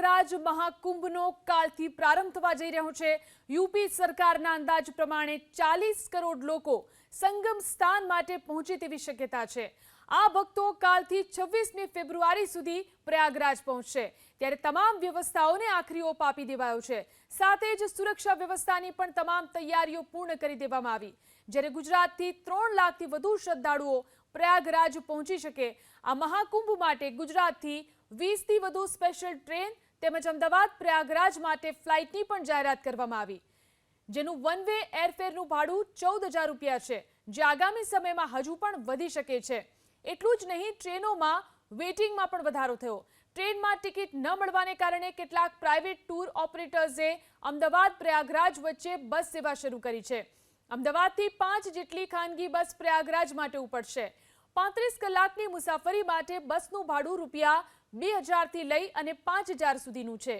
પ્રયાગરાજ મહાકુંભનો કાલથી પ્રારંભ થવા જઈ રહ્યો છે। યુપી સરકારના અંદાજ પ્રમાણે 40 કરોડ લોકો સંગમ સ્થાન માટે પહોંચે તેવી શક્યતા છે। આ ભક્તો કાલથી 26મી ફેબ્રુઆરી સુધી પ્રયાગરાજ પહોંચશે, ત્યારે તમામ વ્યવસ્થાઓને આખરી ઓપ આપી દેવાયો છે। સાથે જ સુરક્ષા વ્યવસ્થાની પણ તમામ તૈયારીઓ પૂર્ણ કરી દેવામાં આવી। જ્યારે ગુજરાતથી 3 લાખથી વધુ શ્રદ્ધાળુઓ પ્રયાગરાજ પહોંચી શકે, આ મહાકુંભ માટે ગુજરાતથી 20થી વધુ સ્પેશિયલ ટ્રેન તેમજ અમદાવાદ પ્રયાગરાજ માટે ફ્લાઇટની પણ જાહેરાત કરવામાં આવી, જેનું વન વે એરફેરનું ભાડું 14,000 રૂપિયા છે, જે આગામી સમયમાં હજુ પણ વધી શકે છે। એટલું જ નહીં, ટ્રેનોમાં વેઇટિંગમાં પણ વધારો થયો। ટ્રેનમાં ટિકિટ ન મળવાને કારણે કેટલાક પ્રાઇવેટ ટૂર ઓપરેટર્સે અમદાવાદ પ્રયાગરાજ વચ્ચે બસ સેવા શરૂ કરી છે। અમદાવાદથી 5 જેટલી ખાનગી બસ પ્રયાગરાજ માટે ઉપડશે। 35 કલાકની મુસાફરી માટે બસનું ભાડું રૂપિયા 2,000થી લઈ અને 5,000 સુધીનું છે।